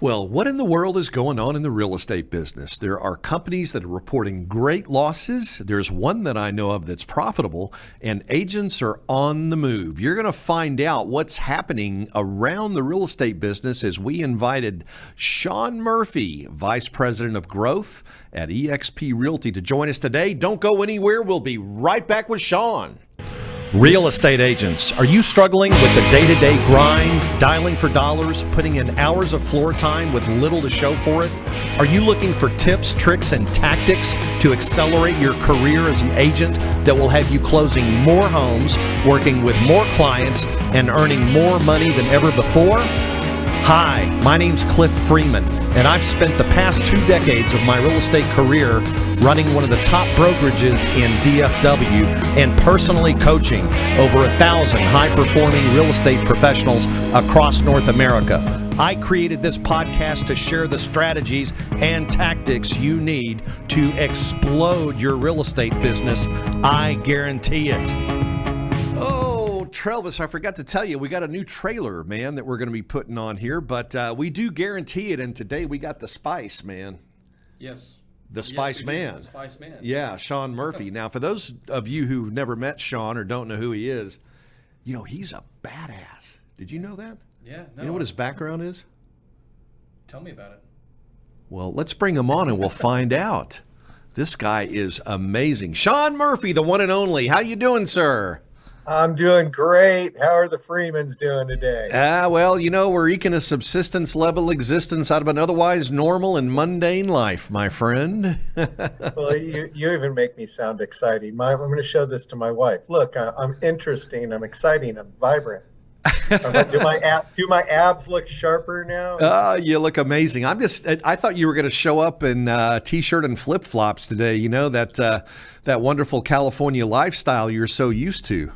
Well, what in the world is going on in the real estate business? There are companies that are reporting great losses. There's one that I know of that's profitable, and agents are on the move. You're going to find out what's happening around the real estate business as we invited Sean Murphy, Vice President of Growth at eXp Realty, to join us today. Don't go anywhere. We'll be right back with Sean. Real estate agents, are you struggling with the day-to-day grind, dialing for dollars, putting in hours of floor time with little to show for it? Are you looking for tips, tricks, and tactics to accelerate your career as an agent that will have you closing more homes, working with more clients, and earning more money than ever before? Hi, my name's Cliff Freeman, and I've spent the past 2 decades of my real estate career running one of the top brokerages in DFW and personally coaching over 1,000 high-performing real estate professionals across North America. I created this podcast to share the strategies and tactics you need to explode your real estate business. I guarantee it. Travis, I forgot to tell you, we got a new trailer, man, that we're going to be putting on here, but we do guarantee it, and today we got the Spice Man. Yes. The Spice Man. The Spice Man. Yeah, Sean Murphy. Now, for those of you who've never met Sean or don't know who he is, you know, he's a badass. Did you know that? Yeah. No, you know what his background is? Tell me about it. Well, let's bring him on and we'll find out. This guy is amazing. Sean Murphy, the one and only. How you doing, sir? I'm doing great. How are the Freemans doing today? Well, you know, we're eking a subsistence level existence out of an otherwise normal and mundane life, my friend. Well, you even make me sound exciting. I'm going to show this to my wife. Look, I'm interesting. I'm exciting. I'm vibrant. Do my abs look sharper now? You look amazing. I thought you were going to show up in t-shirt and flip-flops today. You know, that wonderful California lifestyle you're so used to.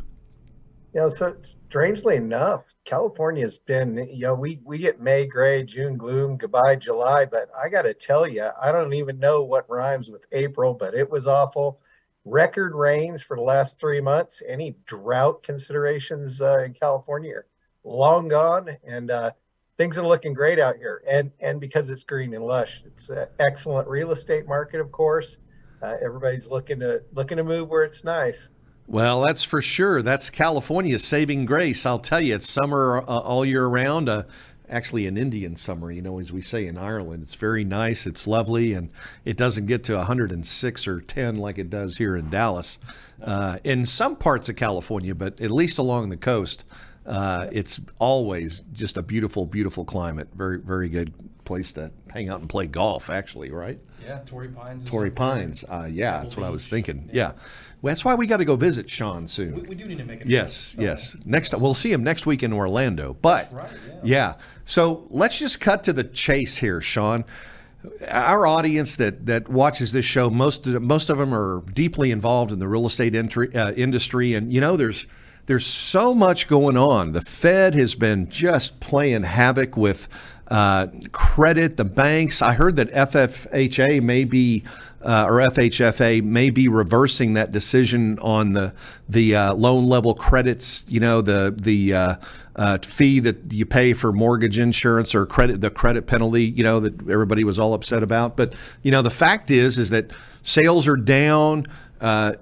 You know, so strangely enough, California's been, you know, we get May gray, June gloom, goodbye July, but I got to tell you, I don't even know what rhymes with April, but it was awful. Record rains for the last 3 months. Any drought considerations in California are long gone, and things are looking great out here. And because it's green and lush, it's an excellent real estate market, of course. Everybody's looking to move where it's nice. Well, that's for sure. That's California's saving grace. I'll tell you, it's summer all year round. Actually, an Indian summer, you know, as we say in Ireland. It's very nice. It's lovely, and it doesn't get to 106 or 10 like it does here in Dallas. In some parts of California, but at least along the coast, it's always just a beautiful, beautiful climate. Very, very good place to hang out and play golf, actually, right? Yeah, Torrey Pines. Torrey Pines. Yeah, that's what I was thinking. Yeah. Well, that's why we got to go visit Sean soon. We do need to make it. Yes. Next, we'll see him next week in Orlando. But that's right, yeah. So let's just cut to the chase here, Sean. Our audience that watches this show, most of them are deeply involved in the real estate industry, and you know there's so much going on. The Fed has been just playing havoc with credit, the banks. I heard that FFHA may be or FHFA may be reversing that decision on the loan level credits. You know, the fee that you pay for mortgage insurance or the credit penalty. You know, that everybody was all upset about. But you know, the fact is that sales are down.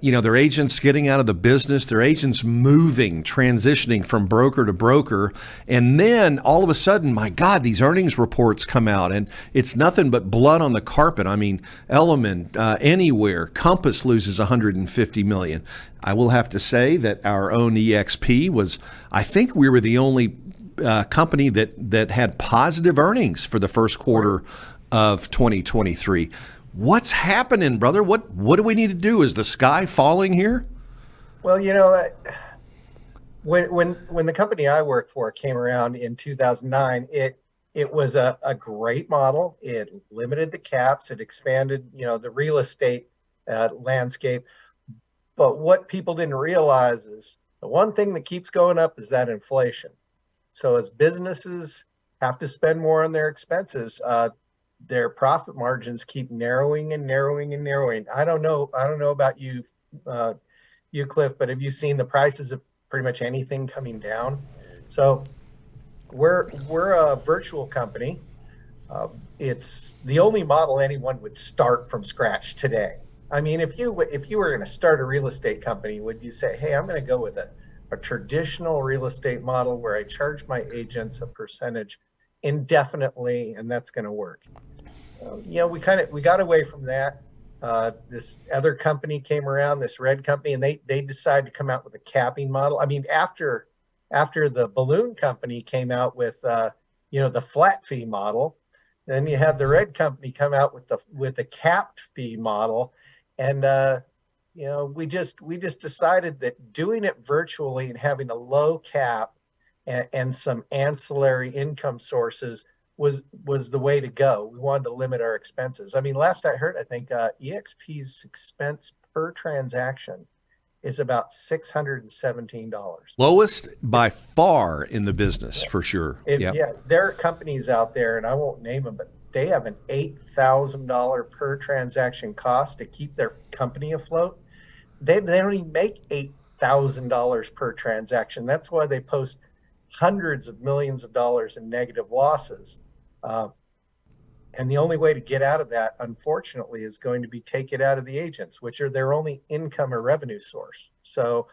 You know, their agents getting out of the business, their agents moving, transitioning from broker to broker. And then all of a sudden, my God, these earnings reports come out and it's nothing but blood on the carpet. I mean, Element, Anywhere, Compass loses $150 million. I will have to say that our own eXp I think we were the only company that had positive earnings for the first quarter of 2023. What's happening, brother? What do we need to do? Is the sky falling here? Well, you know, when the company I worked for came around in 2009, it was a great model. It limited the caps. It expanded, you know, the real estate landscape. But what people didn't realize is the one thing that keeps going up is that inflation. So as businesses have to spend more on their expenses, their profit margins keep narrowing and narrowing and narrowing. I don't know about you, Cliff, but have you seen the prices of pretty much anything coming down? So we're a virtual company. It's the only model anyone would start from scratch today. I mean, if you were going to start a real estate company, would you say, "Hey, I'm going to go with a traditional real estate model where I charge my agents a percentage indefinitely, and that's going to work"? We got away from that. This other company came around, this red company, and they decided to come out with a capping model. I mean, after the balloon company came out with the flat fee model, then you had the red company come out with the capped fee model, and we just decided that doing it virtually and having a low cap and some ancillary income sources was the way to go. We wanted to limit our expenses. I mean, last I heard, I think EXP's expense per transaction is about $617. Lowest by far in the business, for sure. Yep. Yeah, there are companies out there, and I won't name them, but they have an $8,000 per transaction cost to keep their company afloat. They don't even make $8,000 per transaction. That's why they post hundreds of millions of dollars in negative losses. Uh, and the only way to get out of that, unfortunately, is going to be take it out of the agents, which are their only income or revenue source. So,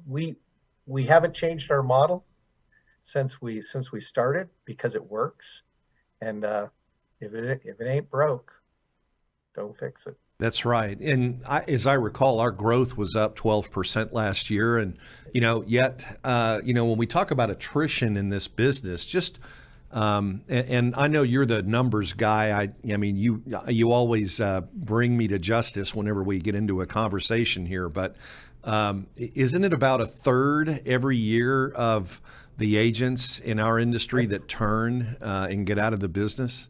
we haven't changed our model since we started because it works. And if it ain't broke, don't fix it. That's right. And as I recall, our growth was up 12% last year. And, yet, when we talk about attrition in this business, just, and I know you're the numbers guy. I mean, you always bring me to justice whenever we get into a conversation here. But isn't it about a third every year of the agents in our industry that turn and get out of the business?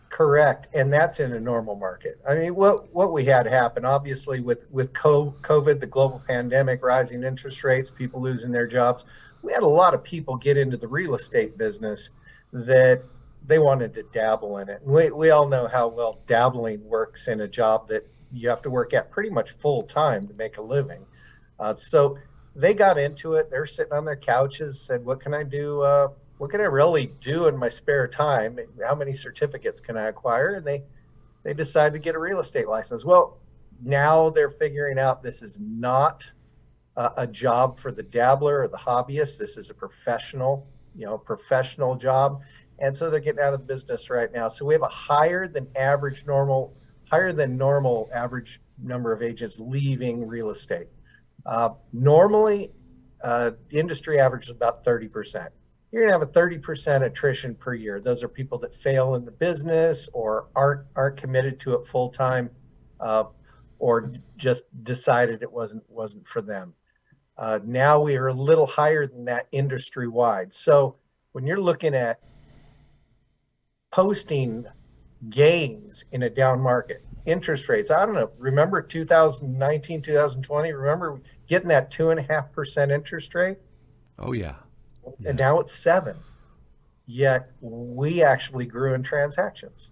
Correct, and that's in a normal market. I mean, what we had happen, obviously, with COVID, the global pandemic, rising interest rates, people losing their jobs, we had a lot of people get into the real estate business that they wanted to dabble in it. And we all know how well dabbling works in a job that you have to work at pretty much full time to make a living. So they got into it. They're sitting on their couches, said, "What can I do? What can I really do in my spare time? How many certificates can I acquire?" And they decided to get a real estate license. Well, now they're figuring out this is not a job for the dabbler or the hobbyist. This is a professional job. And so they're getting out of the business right now. So we have a higher than normal average number of agents leaving real estate. Normally, the industry average is about 30%. You're going to have a 30% attrition per year. Those are people that fail in the business or aren't committed to it full time, or just decided it wasn't for them. Now we are a little higher than that industry wide. So when you're looking at posting gains in a down market, interest rates, I don't know, remember 2019, 2020, remember getting that 2.5% interest rate? Oh, yeah. And now it's 7. Yet we actually grew in transactions.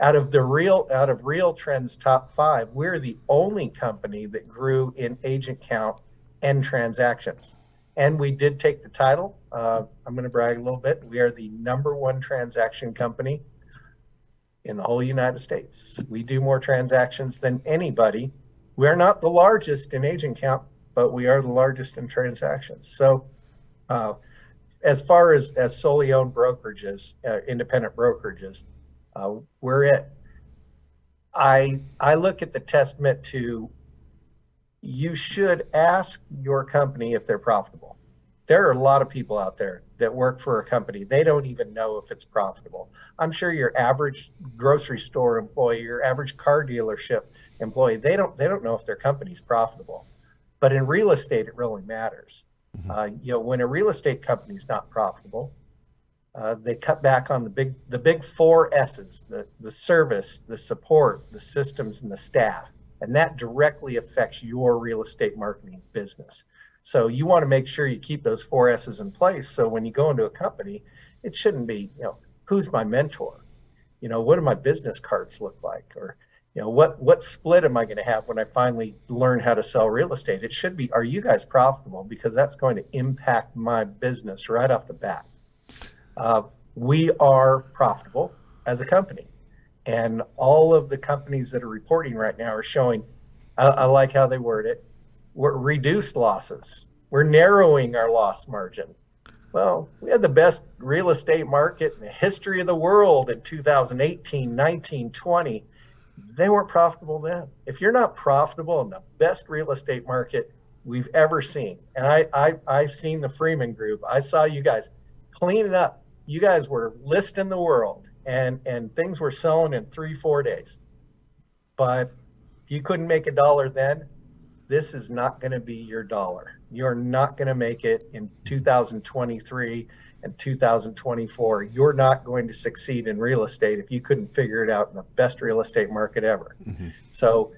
Out of Real Trend's top 5, we're the only company that grew in agent count and transactions. And we did take the title. I'm going to brag a little bit. We are the #1 transaction company in the whole United States. We do more transactions than anybody. We are not the largest in agent count, but we are the largest in transactions. So as far as solely owned brokerages, independent brokerages, we're it. I look at the testament to, you should ask your company if they're profitable. There are a lot of people out there that work for a company. They don't even know if it's profitable. I'm sure your average grocery store employee, your average car dealership employee, they don't know if their company's profitable. But in real estate, it really matters. When a real estate company's not profitable, they cut back on the big 4 S's: the service, the support, the systems, and the staff. And that directly affects your real estate marketing business. So you want to make sure you keep those 4 S's in place. So when you go into a company, it shouldn't be, who's my mentor? What do my business cards look like? Or, what split am I going to have when I finally learn how to sell real estate? It should be, are you guys profitable? Because that's going to impact my business right off the bat. We are profitable. as a company. And all of the companies that are reporting right now are showing, I like how they word it, we're reduced losses. We're narrowing our loss margin. Well, we had the best real estate market in the history of the world in 2018, 19, 20. They weren't profitable then. If you're not profitable in the best real estate market we've ever seen, and I've seen the Freeman Group, I saw you guys clean it up. You guys were listing the world, and things were selling in 3-4 days. But if you couldn't make a dollar then, this is not going to be your dollar. You're not going to make it in 2023 and 2024. You're not going to succeed in real estate if you couldn't figure it out in the best real estate market ever. Mm-hmm. So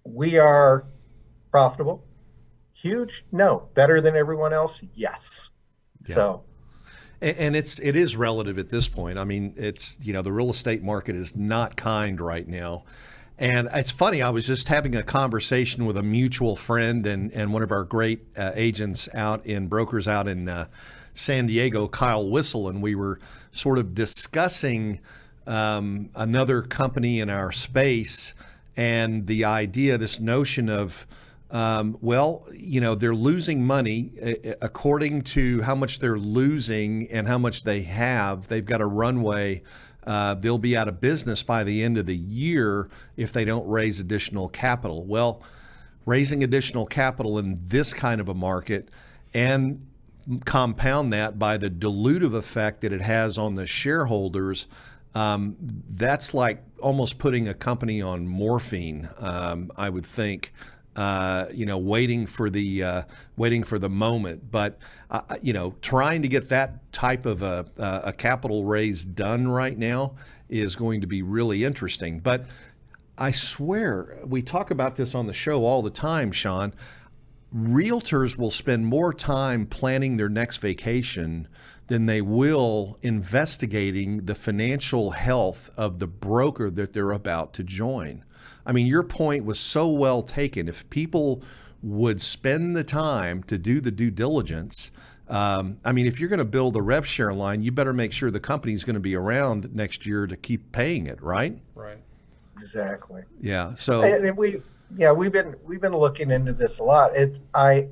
we are profitable. Huge? No. Better than everyone else? Yes. Yeah. So. And it is relative at this point. I mean, it's, the real estate market is not kind right now. And it's funny, I was just having a conversation with a mutual friend and one of our great agents brokers out in San Diego, Kyle Whistle, and we were sort of discussing another company in our space and the idea, this notion of, they're losing money according to how much they're losing and how much they have. They've got a runway. They'll be out of business by the end of the year if they don't raise additional capital. Well, raising additional capital in this kind of a market and compound that by the dilutive effect that it has on the shareholders, that's like almost putting a company on morphine, I would think. Waiting for the moment, but trying to get that type of a capital raise done right now is going to be really interesting. But I swear, we talk about this on the show all the time, Sean. Realtors will spend more time planning their next vacation than they will investigating the financial health of the broker that they're about to join. I mean, your point was so well taken. If people would spend the time to do the due diligence, if you're going to build a rev share line, you better make sure the company's going to be around next year to keep paying it, right? Right. Exactly. Yeah. So and we've been looking into this a lot. I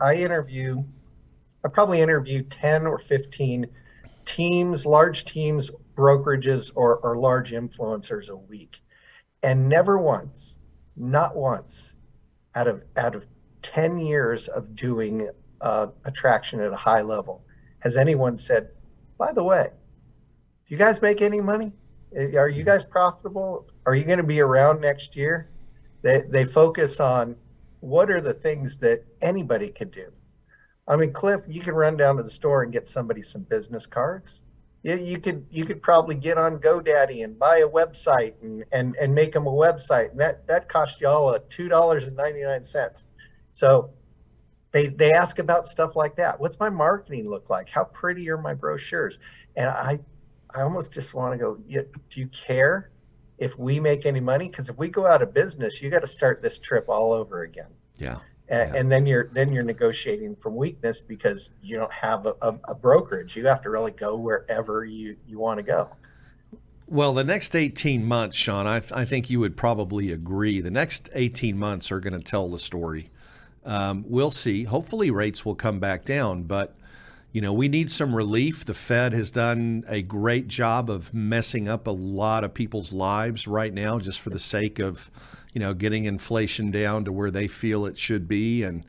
probably interview 10 or 15 teams, large teams, brokerages, or large influencers a week, and never once. Not once, out of 10 years of doing attraction at a high level, has anyone said, by the way, do you guys make any money? Are you guys profitable? Are you going to be around next year? They focus on what are the things that anybody could do. I mean, Cliff, you can run down to the store and get somebody some business cards. You could probably get on GoDaddy and buy a website and make them a website. And that cost y'all $2.99. So they ask about stuff like that. What's my marketing look like? How pretty are my brochures? And I almost just want to go, do you care if we make any money? Because if we go out of business, you got to start this trip all over again. Yeah. And then you're negotiating from weakness because you don't have a brokerage. You have to really go wherever you want to go. Well, the next 18 months, Sean, I think you would probably agree. The next 18 months are going to tell the story. We'll see. Hopefully rates will come back down, but we need some relief. The Fed has done a great job of messing up a lot of people's lives right now just for the sake of getting inflation down to where they feel it should be. And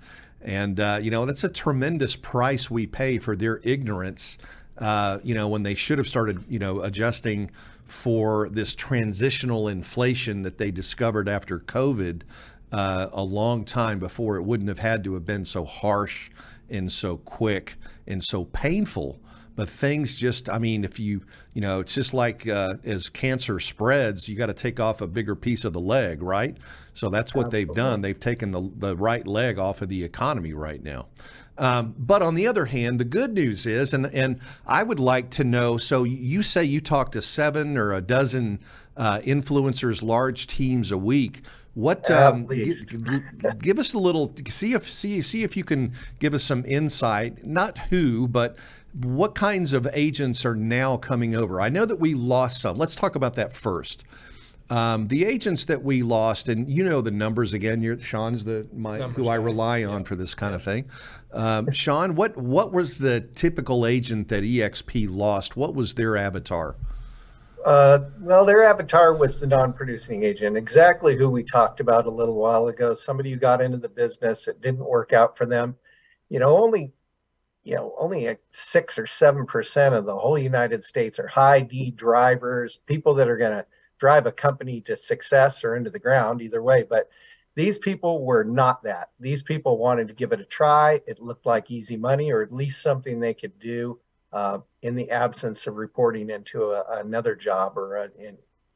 that's a tremendous price we pay for their ignorance, when they should have started, adjusting for this transitional inflation that they discovered after COVID a long time before. It wouldn't have had to have been so harsh and so quick and so painful. But things just, if it's just like as cancer spreads, you got to take off a bigger piece of the leg, right? So that's what they've done. They've taken the right leg off of the economy right now. But on the other hand, the good news is, and I would like to know, so you say you talk to 7 or a dozen influencers, large teams a week. What give us a little, see if you can give us some insight, not who, but what kinds of agents are now coming over? I know that we lost some. Let's talk about that first. The agents that we lost, and you know the numbers again. Sean's who I rely on for this kind of thing. Sean, what was the typical agent that EXP lost? What was their avatar? Well, their avatar was the non-producing agent, exactly who we talked about a little while ago. Somebody who got into the business, it didn't work out for them. Only 6 or 7% of the whole United States are high D drivers, people that are going to drive a company to success or into the ground, either way. But these people were not that. These people wanted to give it a try. It looked like easy money, or at least something they could do in the absence of reporting into another job or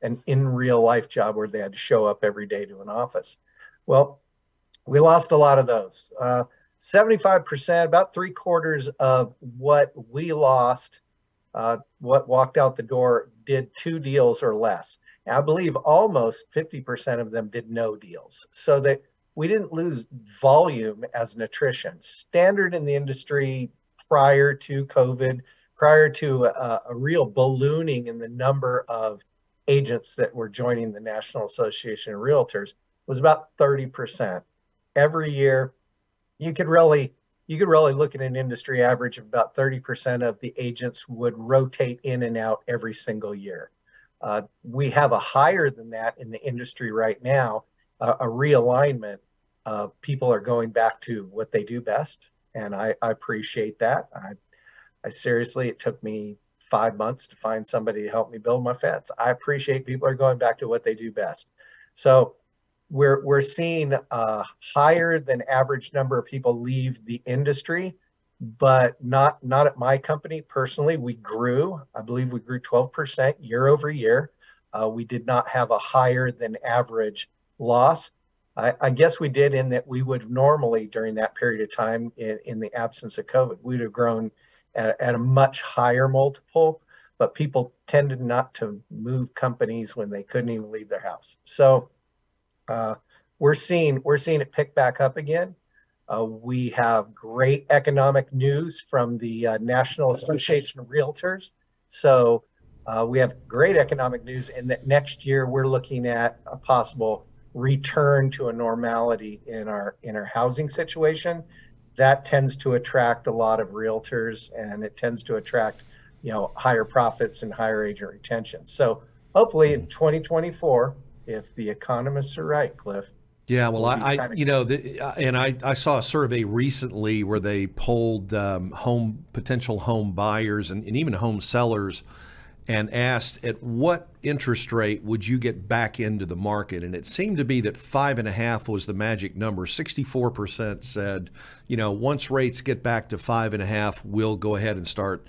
an in real life job where they had to show up every day to an office. Well, we lost a lot of those. 75%, about 3/4 of what we lost, what walked out the door, did 2 deals or less. And I believe almost 50% of them did no deals. So that we didn't lose volume as an attrition. Standard in the industry prior to COVID, prior to a real ballooning in the number of agents that were joining the National Association of Realtors, was about 30%. Every year, you could really look at an industry average of about 30% of the agents would rotate in and out every single year. We have a higher than that in the industry right now, a realignment. People are going back to what they do best, and I appreciate that. I seriously, it took me 5 months to find somebody to help me build my fence. I appreciate people are going back to what they do best. So we're seeing a higher than average number of people leave the industry, but not at my company. Personally, we grew. I believe we grew 12% year over year. We did not have a higher than average loss. I guess we did, in that we would normally, during that period of time, in the absence of COVID, we'd have grown at a much higher multiple, but people tended not to move companies when they couldn't even leave their house. So we're seeing it pick back up again. We have great economic news from the National Association of Realtors. So we have great economic news in that next year we're looking at a possible return to a normality in our housing situation. That tends to attract a lot of realtors, and it tends to attract higher profits and higher agent retention. So hopefully in 2024, if the economists are right, Cliff. Yeah, well, I saw a survey recently where they polled potential home buyers and even home sellers, and asked, at what interest rate would you get back into the market? And it seemed to be that 5.5 was the magic number. 64% said, once rates get back to 5.5, we'll go ahead and start,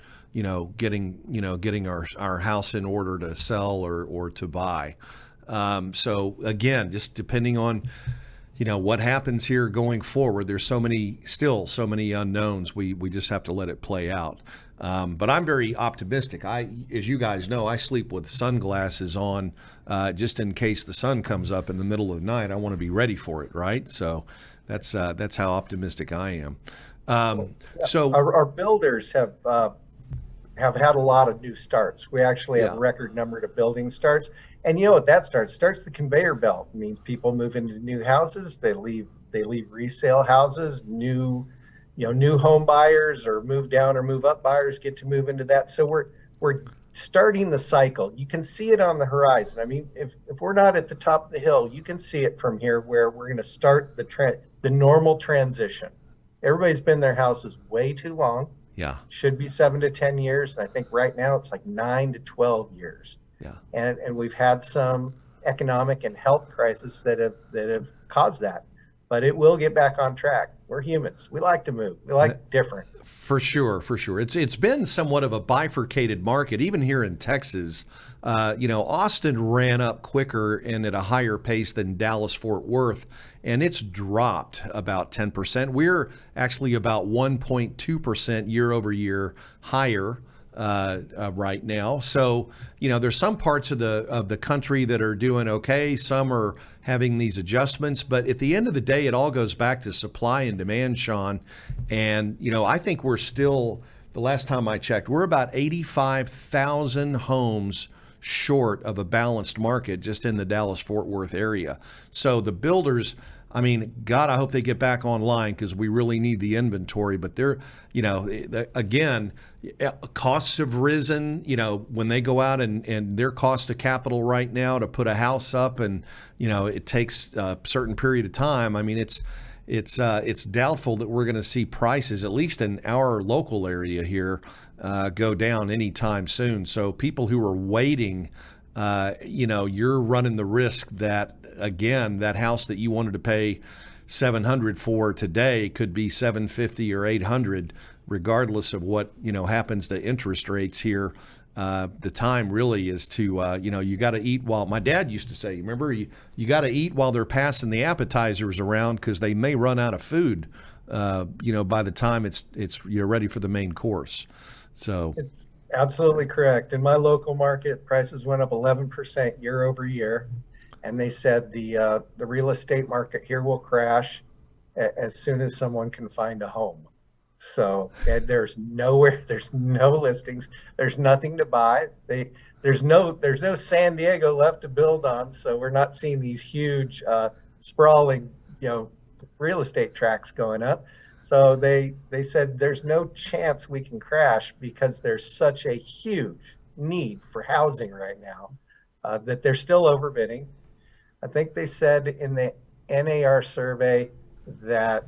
getting our house in order to sell or to buy. So again, just depending on, what happens here going forward, there's still so many unknowns. We just have to let it play out. But I'm very optimistic. As you guys know, I sleep with sunglasses on, just in case the sun comes up in the middle of the night. I want to be ready for it, right? So that's how optimistic I am. So our builders have had a lot of new starts. We actually have a record number of building starts. And you know what that starts? Starts the conveyor belt. It means people move into new houses. They leave resale houses. New home buyers or move down or move up buyers get to move into that. So we're starting the cycle. You can see it on the horizon. I mean, if we're not at the top of the hill, you can see it from here, where we're going to start the normal transition. Everybody's been in their houses way too long. Yeah. Should be 7 to 10 years. And I think right now it's like 9 to 12 years. Yeah. And we've had some economic and health crises that have caused that, but it will get back on track. We're humans. We like to move. We like different. For sure. It's been somewhat of a bifurcated market, even here in Texas. Austin ran up quicker and at a higher pace than Dallas-Fort Worth, and it's dropped about 10%. We're actually about 1.2% year over year higher right now. So, there's some parts of the country that are doing okay. Some are having these adjustments, but at the end of the day, it all goes back to supply and demand, Sean. And, I think we're still the last time I checked. We're about 85,000 homes short of a balanced market just in the Dallas-Fort Worth area. So the builders, I mean, God, I hope they get back online because we really need the inventory. But they're, again, costs have risen. When they go out and their cost of capital right now to put a house up, and it takes a certain period of time. I mean, it's doubtful that we're going to see prices, at least in our local area here, go down anytime soon. So people who are waiting, you're running the risk that, again, that house that you wanted to pay $700 for today could be $750 or $800, regardless of what happens to interest rates here. The time really is to you got to eat while, my dad used to say, remember, you got to eat while they're passing the appetizers around, because they may run out of food by the time you're ready for the main course. So It's absolutely correct. In my local market, prices went up 11% year over year, and they said the real estate market here will crash as soon as someone can find a home. So there's no listings, there's nothing to buy. There's no San Diego left to build on, so we're not seeing these huge sprawling real estate tracts going up. So they said there's no chance we can crash because there's such a huge need for housing right now that they're still overbidding. I think they said in the NAR survey that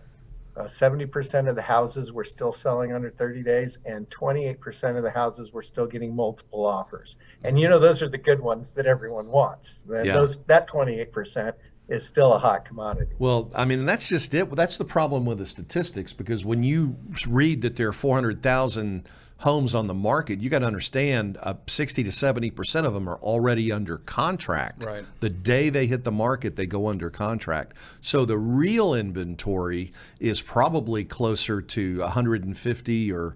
70% of the houses were still selling under 30 days, and 28% of the houses were still getting multiple offers. And those are the good ones that everyone wants. That 28% is still a hot commodity. Well, I mean, that's just it. That's the problem with the statistics, because when you read that there are 400,000 homes on the market, you got to understand 60 to 70% of them are already under contract. Right. The day they hit the market, they go under contract. So the real inventory is probably closer to 150 or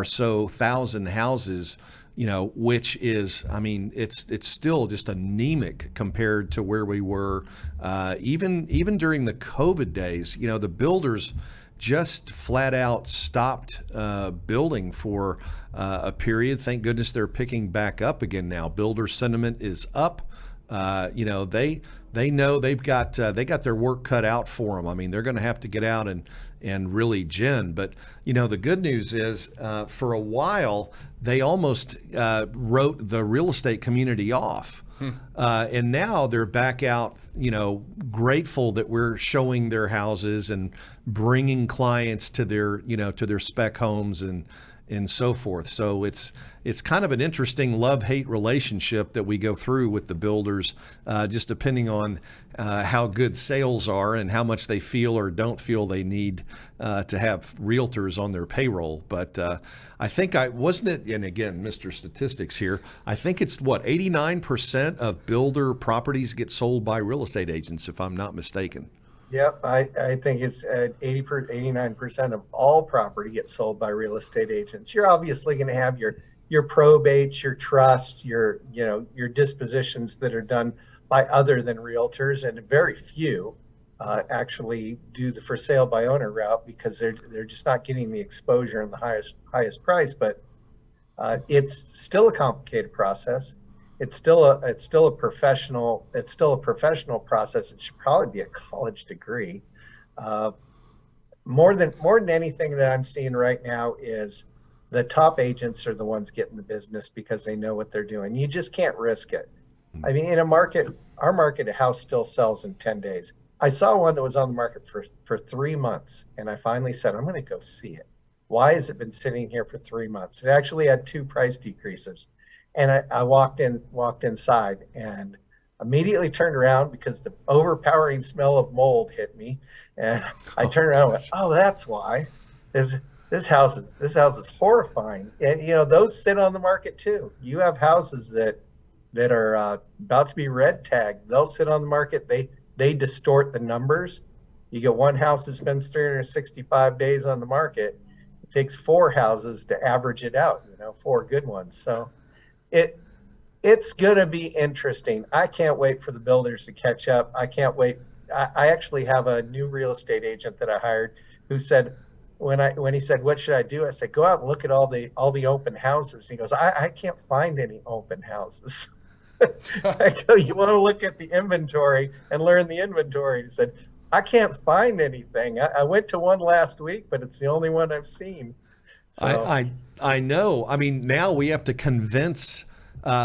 so thousand houses, which is, I mean, it's still just anemic compared to where we were even during the COVID days. The builders just flat out stopped building for a period. Thank goodness they're picking back up again now. Builder sentiment is up. They know they got their work cut out for them. I mean, they're going to have to get out and really gin. But the good news is for a while they almost wrote the real estate community off. And now they're back out, grateful that we're showing their houses and bringing clients to their spec homes and so forth. So it's kind of an interesting love-hate relationship that we go through with the builders, just depending on how good sales are and how much they feel or don't feel they need to have realtors on their payroll. But I think wasn't it, and again, Mr. Statistics here, I think it's 89% of builder properties get sold by real estate agents, if I'm not mistaken. Yep, I think it's 89% of all property gets sold by real estate agents. You're obviously going to have your probates, your trusts, your dispositions that are done by other than realtors, and very few actually do the for sale by owner route because they're just not getting the exposure and the highest price. But it's still a complicated process. It's still a professional process. It should probably be a college degree. More than anything that I'm seeing right now is the top agents are the ones getting the business because they know what they're doing. You just can't risk it. I mean, in our market, a house still sells in 10 days. I saw one that was on the market for 3 months, and I finally said, I'm going to go see it. Why has it been sitting here for 3 months? It actually had 2 price decreases. And I walked inside and immediately turned around because the overpowering smell of mold hit me. And I turned around and went, oh, that's why. This house is horrifying. And those sit on the market too. You have houses that are about to be red tagged. They'll sit on the market. They distort the numbers. You get one house that spends 365 days on the market. It takes 4 houses to average it out, 4 good ones. So it's going to be interesting. I can't wait for the builders to catch up. I can't wait. I actually have a new real estate agent that I hired who said, when he said, "What should I do?" I said, "Go out and look at all the open houses." He goes, "I can't find any open houses." I go, "You want to look at the inventory and learn the inventory?" He said, "I can't find anything. I went to one last week, but it's the only one I've seen." So I I know. I mean, now we have to convince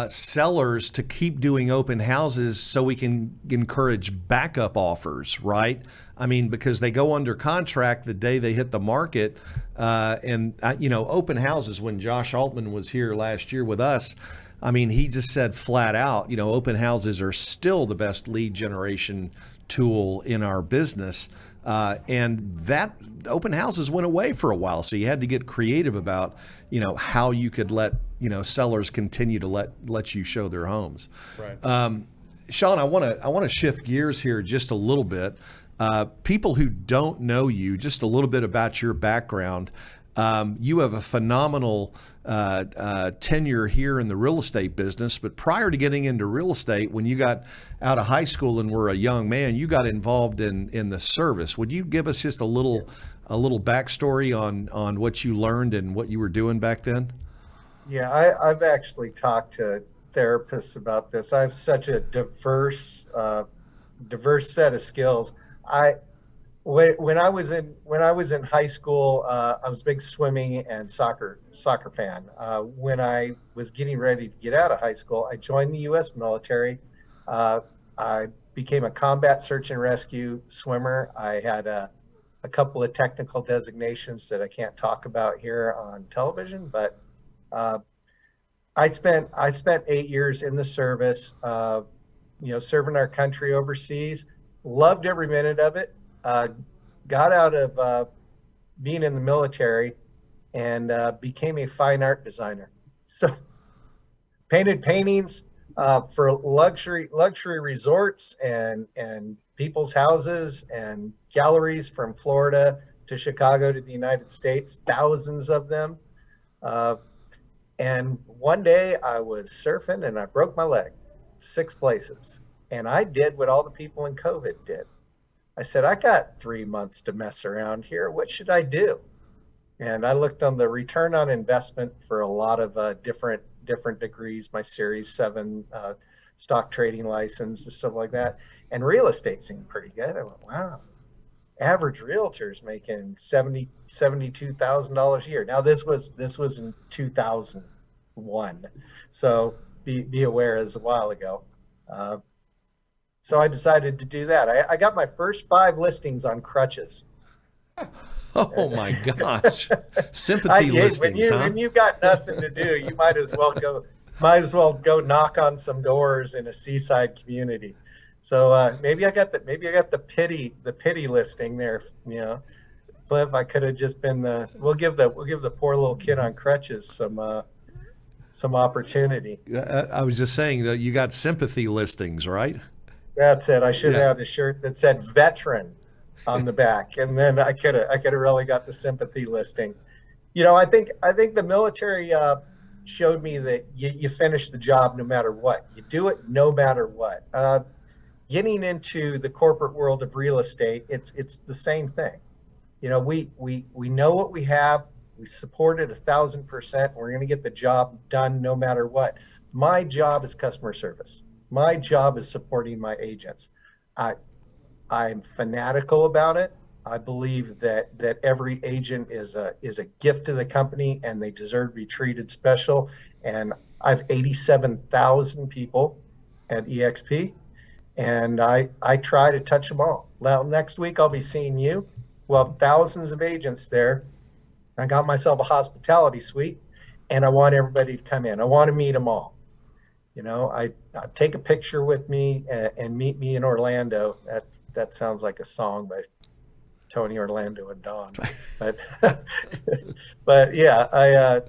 sellers to keep doing open houses so we can encourage backup offers, right? I mean, because they go under contract the day they hit the market, open houses. When Josh Altman was here last year with us, I mean, he just said flat out, open houses are still the best lead generation tool in our business. And that open houses went away for a while. So you had to get creative about, how you could let, sellers continue to let you show their homes. Right. Sean, I want to shift gears here just a little bit. People who don't know you, just a little bit about your background. You have a phenomenal tenure here in the real estate business, but prior to getting into real estate, when you got out of high school and were a young man, you got involved in the service. Would you give us just a little backstory on what you learned and what you were doing back then? yeah, I've actually talked to therapists about this. I have such a diverse set of skills. I when I was in high school, I was a big swimming and soccer fan. When I was getting ready to get out of high school, I joined the U.S. military. I became a combat search and rescue swimmer. I had a couple of technical designations that I can't talk about here on television, but uh, I spent 8 years in the service, serving our country overseas. Loved every minute of it. Uh, got out of being in the military and became a fine art designer. So painted paintings for luxury resorts and people's houses and galleries from Florida to Chicago to the United States, thousands of them. Uh, and one day I was surfing and I broke my leg, 6 places. And I did what all the people in COVID did. I said, I got 3 months to mess around here. What should I do? And I looked on the return on investment for a lot of different degrees, my Series 7 stock trading license and stuff like that. And real estate seemed pretty good. I went, wow, average realtor's making $72,000 a year. Now this was in 2001, so be aware, as a while ago. Uh, so I decided to do that. I got my first 5 listings on crutches. Oh my gosh. Sympathy When listings, huh? you got nothing to do, you might as well go knock on some doors in a seaside community. So maybe I got the pity listing there. Cliff, I could have just been we'll give the poor little kid on crutches some opportunity. I was just saying that you got sympathy listings, right? That's it. I should Yeah. have had a shirt that said veteran on the back, and then I could have really got the sympathy listing. I think the military showed me that you finish the job no matter what. You do it no matter what. Getting into the corporate world of real estate, it's the same thing. We know what we have. We support it 1,000%. We're going to get the job done no matter what. My job is customer service. My job is supporting my agents. I I'm fanatical about it. I believe that every agent is a gift to the company and they deserve to be treated special. And I've 87,000 people at EXP, and I try to touch them all. Well, next week I'll be seeing you. Well, thousands of agents there. I got myself a hospitality suite, and I want everybody to come in. I want to meet them all. I take a picture with me and meet me in Orlando. That sounds like a song by Tony Orlando and Dawn, but but yeah, I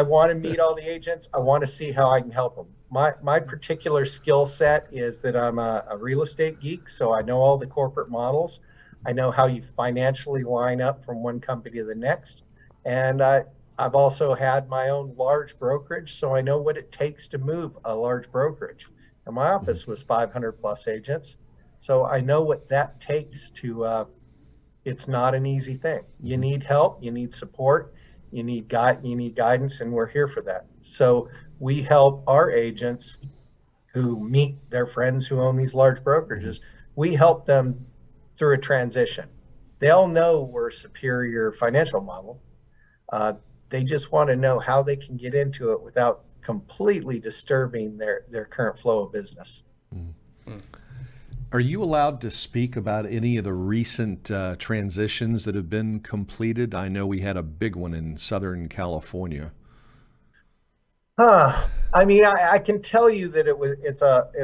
want to meet all the agents. I want to see how I can help them. My particular skill set is that I'm a real estate geek, so I know all the corporate models. I know how you financially line up from one company to the next, and I've also had my own large brokerage, so I know what it takes to move a large brokerage. And my office was 500 plus agents, so I know what that takes it's not an easy thing. You need help, you need support, you need guidance, and we're here for that. So we help our agents who meet their friends who own these large brokerages. We help them through a transition. They all know we're a superior financial model. Uh, they just want to know how they can get into it without completely disturbing their current flow of business. Are you allowed to speak about any of the recent transitions that have been completed? I know we had a big one in Southern California. I mean, I can tell you that it's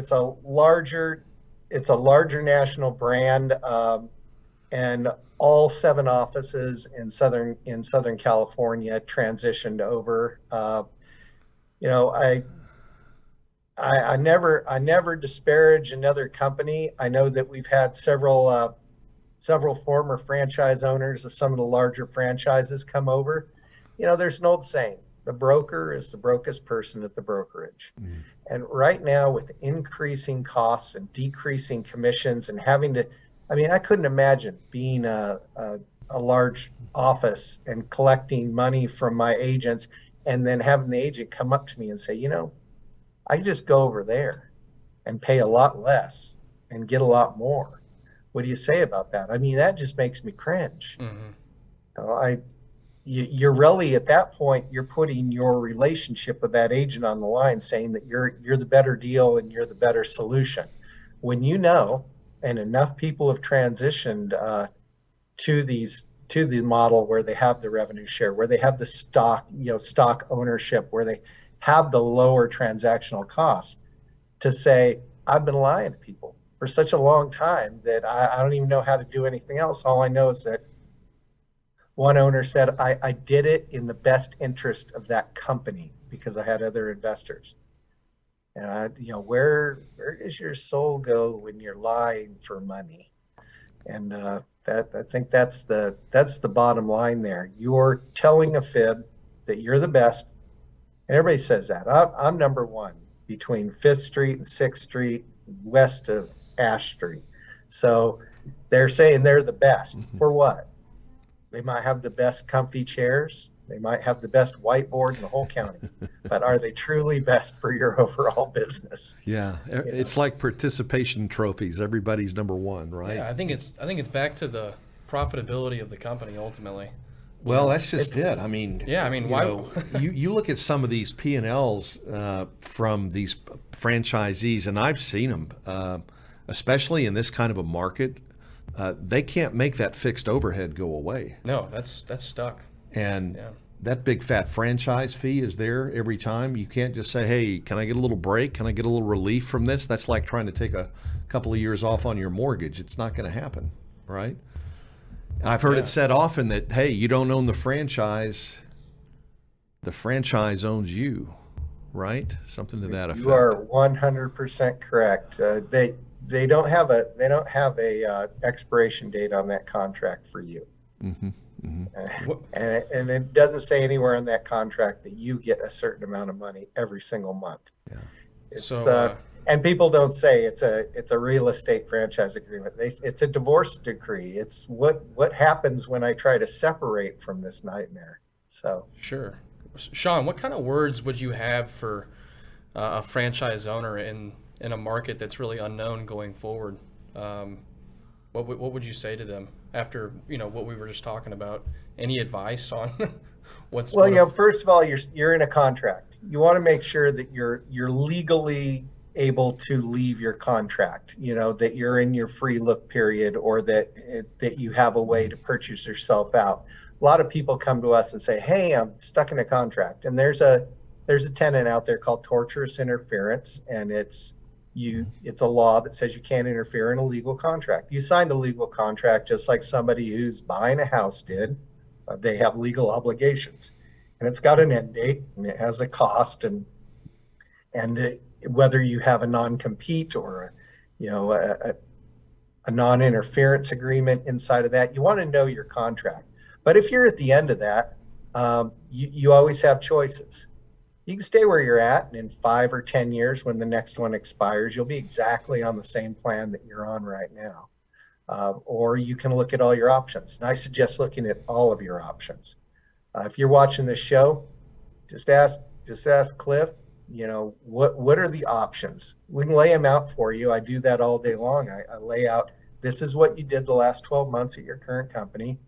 a larger national brand, and all 7 offices in Southern California transitioned over. You know, I never disparage another company. I know that we've had several former franchise owners of some of the larger franchises come over. You know, there's an old saying, the broker is the brokest person at the brokerage. And right now, with increasing costs and decreasing commissions and having to, I mean, I couldn't imagine being a large office and collecting money from my agents and then having the agent come up to me and say, you know, I could just go over there and pay a lot less and get a lot more. What do you say about that? I mean, that just makes me cringe. You're really at that point, you're putting your relationship with that agent on the line, saying that you're the better deal and you're the better solution. When you know, and enough people have transitioned to the model where they have the revenue share, where they have the stock ownership, where they have the lower transactional costs, to say, I've been lying to people for such a long time that I don't even know how to do anything else. All I know is that one owner said, I did it in the best interest of that company because I had other investors. And where does your soul go when you're lying for money? And I think that's the bottom line there. You're telling a fib that you're the best, and everybody says that. I'm number one between 5th Street and 6th Street, west of Ash Street. So they're saying they're the best. For what? They might have the best comfy chairs. They might have the best whiteboard in the whole county. But are they truly best for your overall business? Yeah, it's like participation trophies. Everybody's number one, right? Yeah, I think it's back to the profitability of the company ultimately. Well, that's just it. I mean, yeah, I mean, why? You look at some of these P&Ls from these franchisees, and I've seen them, especially in this kind of a market. They can't make that fixed overhead go away. No, that's stuck. And that big fat franchise fee is there every time. You can't just say, hey, can I get a little break? Can I get a little relief from this? That's like trying to take a couple of years off on your mortgage. It's not going to happen, right? I've heard it said often that, hey, you don't own the franchise owns you, right? Something to that effect. You are 100% correct. They don't have a expiration date on that contract for you. And it doesn't say anywhere in that contract that you get a certain amount of money every single month. Yeah. And people don't say it's a real estate franchise agreement. It's a divorce decree. It's what happens when I try to separate from this nightmare. So sure, Sean, what kind of words would you have for a franchise owner in a market that's really unknown going forward? What would you say to them after what we were just talking about? Any advice on what's well? First of all, you're in a contract. You want to make sure that you're legally able to leave your contract. That you're in your free look period, or that you have a way to purchase yourself out. A lot of people come to us and say, "Hey, I'm stuck in a contract," and there's a tenet out there called tortious interference, and it's a law that says you can't interfere in a legal contract. You signed a legal contract just like somebody who's buying a house did. They have legal obligations, and it's got an end date, and it has a cost, and whether you have a non-compete or a non-interference agreement inside of that, you want to know your contract. But if you're at the end of that, you always have choices. You can stay where you're at, and in 5 or 10 years, when the next one expires, you'll be exactly on the same plan that you're on right now. or you can look at all your options. And I suggest looking at all of your options. If you're watching this show, just ask Cliff, what are the options? We can lay them out for you. I do that all day long. I lay out, this is what you did the last 12 months at your current company.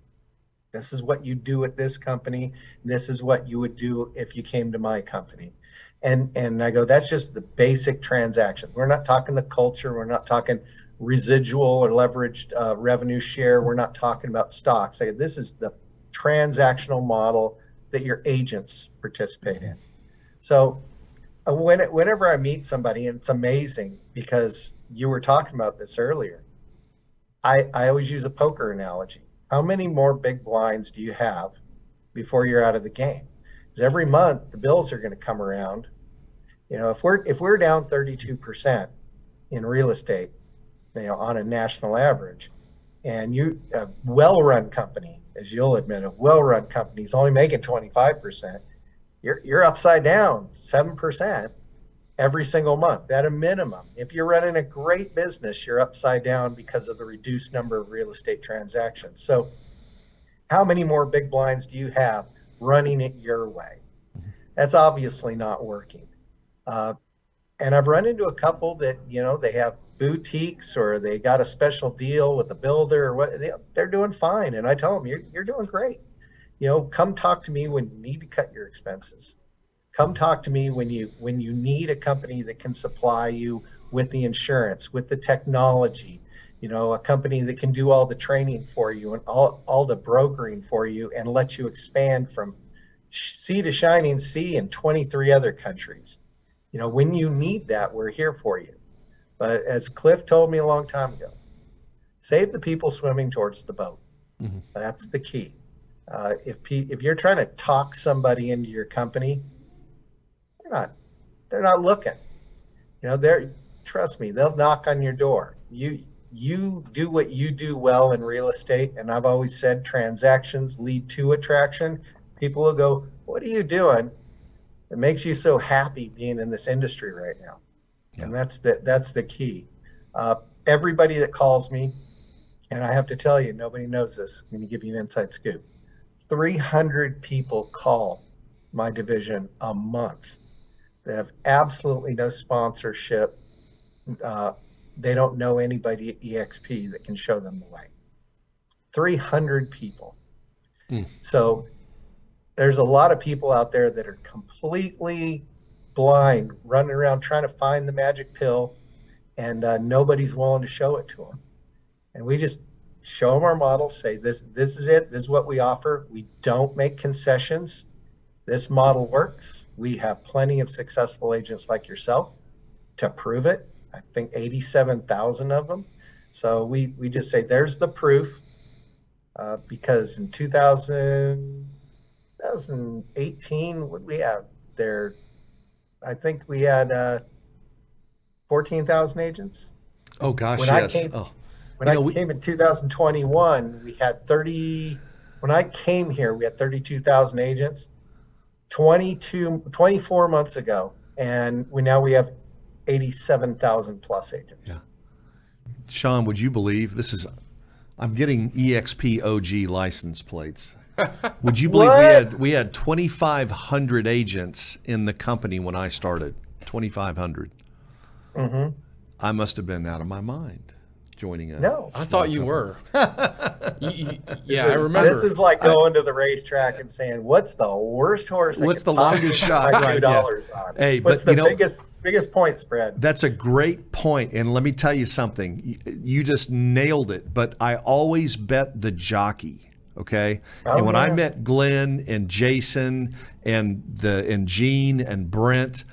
This is what you do at this company. This is what you would do if you came to my company. And I go, that's just the basic transaction. We're not talking the culture. We're not talking residual or leveraged revenue share. We're not talking about stocks. This is the transactional model that your agents participate in. So whenever I meet somebody, and it's amazing because you were talking about this earlier, I always use a poker analogy. How many more big blinds do you have before you're out of the game? Because every month the bills are going to come around. If we're down 32% in real estate, on a national average, and a well-run company, as you'll admit, a well-run company is only making 25%, you're upside down 7% every single month at a minimum. If you're running a great business, you're upside down because of the reduced number of real estate transactions. So how many more big blinds do you have running it your way? That's obviously not working. And I've run into a couple that, they have boutiques or they got a special deal with a builder or what, they're doing fine. And I tell them, you're doing great. Come talk to me when you need to cut your expenses. Come talk to me when you need a company that can supply you with the insurance, with the technology, a company that can do all the training for you and all the brokering for you and let you expand from sea to shining sea in 23 other countries. When you need that, we're here for you. But as Cliff told me a long time ago, save the people swimming towards the boat. Mm-hmm. That's the key. If you're trying to talk somebody into your company, they're not looking. Trust me, they'll knock on your door. You do what you do well in real estate, and I've always said transactions lead to attraction. People will go, "What are you doing? It makes you so happy being in this industry right now." Yeah. And that's the key. Everybody that calls me, and I have to tell you, nobody knows this. I'm going to give you an inside scoop. 300 people call my division a month that have absolutely no sponsorship. They don't know anybody at EXP that can show them the way. 300 people. So there's a lot of people out there that are completely blind, running around trying to find the magic pill, and nobody's willing to show it to them. And we just show them our model, say this is it, this is what we offer. We don't make concessions. This model works. We have plenty of successful agents like yourself to prove it. I think 87,000 of them. So we just say there's the proof, because in 2018, what we have there, I think we had 14,000 agents. Oh gosh, when yes. I came in 2021, we had 30. When I came here, we had 32,000 agents. 24 months ago, and we have 87,000 plus agents. Yeah. Sean, would you believe I'm getting EXP OG license plates. Would you believe we had 2,500 agents in the company when I started? 2,500. Mm-hmm. I must have been out of my mind joining a. No, I thought you were. I remember. This is like going to the racetrack and saying, "What's the worst horse? What's the longest shot?" $2 on. Hey, what's the biggest point spread? That's a great point, and let me tell you something. You just nailed it. But I always bet the jockey. Okay, and when I met Glenn and Jason and Gene and Brent,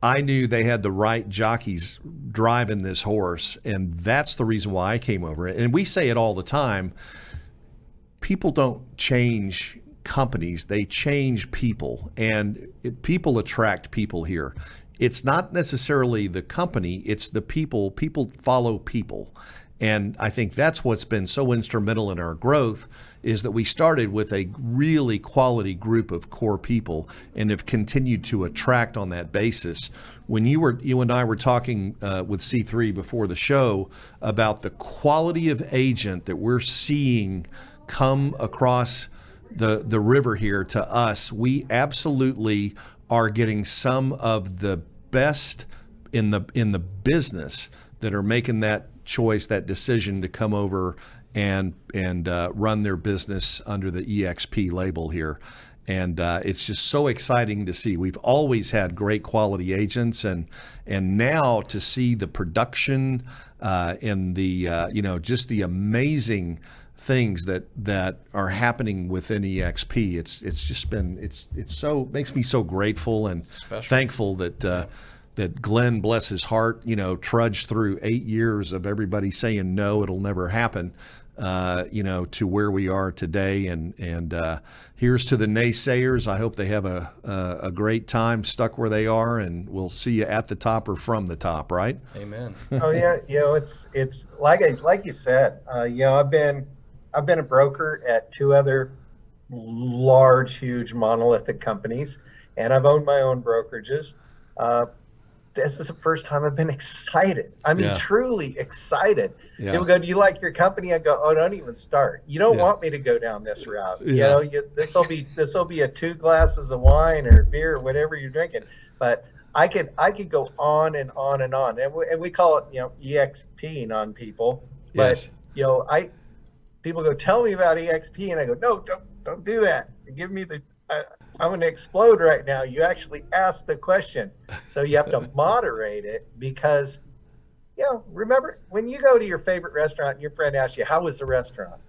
I knew they had the right jockeys driving this horse, and that's the reason why I came over. And we say it all the time. People don't change companies, they change people, and people attract people here. It's not necessarily the company, it's the people. People follow people. And I think that's what's been so instrumental in our growth, is that we started with a really quality group of core people and have continued to attract on that basis. When you and I were talking with C3 before the show about the quality of agent that we're seeing come across the river here to us, we absolutely are getting some of the best in the business that are making that choice, that decision to come over and run their business under the EXP label here. And it's just so exciting to see. We've always had great quality agents, and now to see the production and the just the amazing things that are happening within EXP. It's just been it's so makes me so grateful and thankful that that Glenn, bless his heart, trudged through 8 years of everybody saying no, it'll never happen. To where we are today, and here's to the naysayers. I hope they have a great time stuck where they are, and we'll see you at the top or from the top, right? Amen. Oh yeah, it's like you said. I've been a broker at 2 other large, huge monolithic companies, and I've owned my own brokerages. This is the first time I've been excited. I mean, truly excited. Yeah. People go, "Do you like your company?" I go, "Oh, don't even start. You don't want me to go down this route. This will be a 2 glasses of wine or beer or whatever you're drinking." But I could go on and on and on, and we call it EXP on people. But Yes. People go, "Tell me about EXP," and I go, "No, don't do that. Give me the. I'm going to explode right now. You actually asked the question." So you have to moderate it, because, remember when you go to your favorite restaurant and your friend asks you, "How was the restaurant?"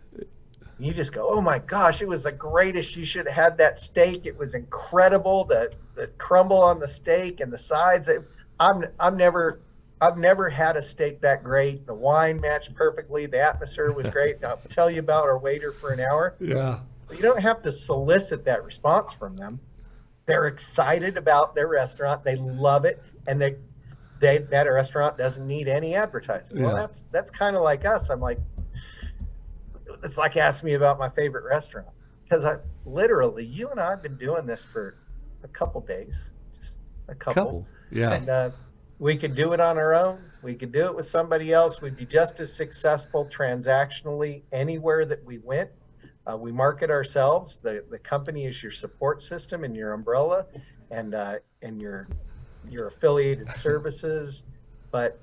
You just go, "Oh my gosh, it was the greatest. You should have had that steak. It was incredible. The crumble on the steak and the sides." I've never had a steak that great. The wine matched perfectly. The atmosphere was great. I'll tell you about our waiter for an hour. Yeah. You don't have to solicit that response from them. They're excited about their restaurant. They love it, and that restaurant doesn't need any advertising. Well, that's kind of like us. I'm like, it's like asking me about my favorite restaurant, because you and I have been doing this for a couple days, just a couple. Yeah. And we could do it on our own. We could do it with somebody else. We'd be just as successful transactionally anywhere that we went. We market ourselves. The company is your support system and your umbrella, and your affiliated services. But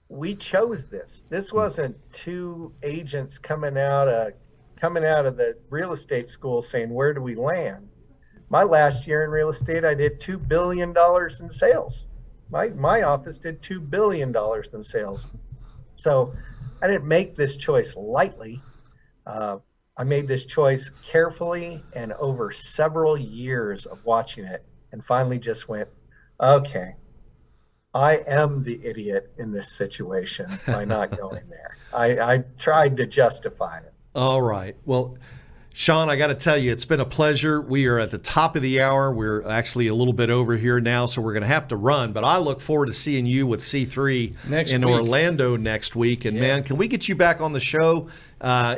we chose this. This wasn't 2 agents coming out of the real estate school saying, "Where do we land?" My last year in real estate, I did $2 billion in sales. My office did $2 billion in sales. So I didn't make this choice lightly. I made this choice carefully and over several years of watching it, and finally just went, "Okay, I am the idiot in this situation by not going there." I tried to justify it. All right. Well, Sean, I got to tell you, it's been a pleasure. We are at the top of the hour. We're actually a little bit over here now, so we're going to have to run. But I look forward to seeing you with C3 in Orlando next week. And, man, can we get you back on the show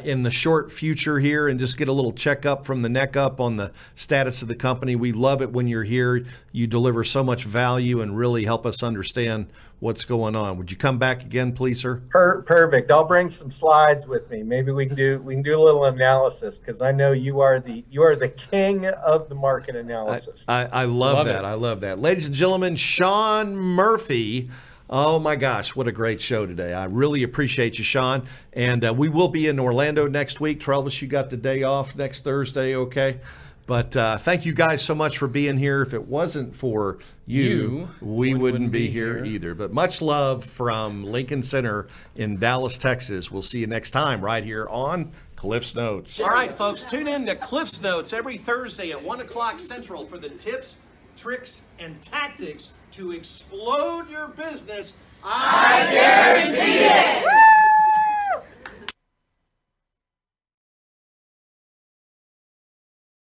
in the short future here and just get a little checkup from the neck up on the status of the company? We love it when you're here. You deliver so much value and really help us understand what's going on. Would you come back again, please, sir? Perfect. I'll bring some slides with me. Maybe we can do a little analysis, because I know you are the king of the market analysis. I love that. I love that. Ladies and gentlemen, Sean Murphy. Oh my gosh, what a great show today. I really appreciate you, Sean. And we will be in Orlando next week. Travis, you got the day off next Thursday, okay? But thank you guys so much for being here. If it wasn't for you, we wouldn't be here either. But much love from Lincoln Center in Dallas, Texas. We'll see you next time right here on Cliff's Notes. All right, folks, tune in to Cliff's Notes every Thursday at 1 o'clock Central for the tips, tricks, and tactics to explode your business. I guarantee it!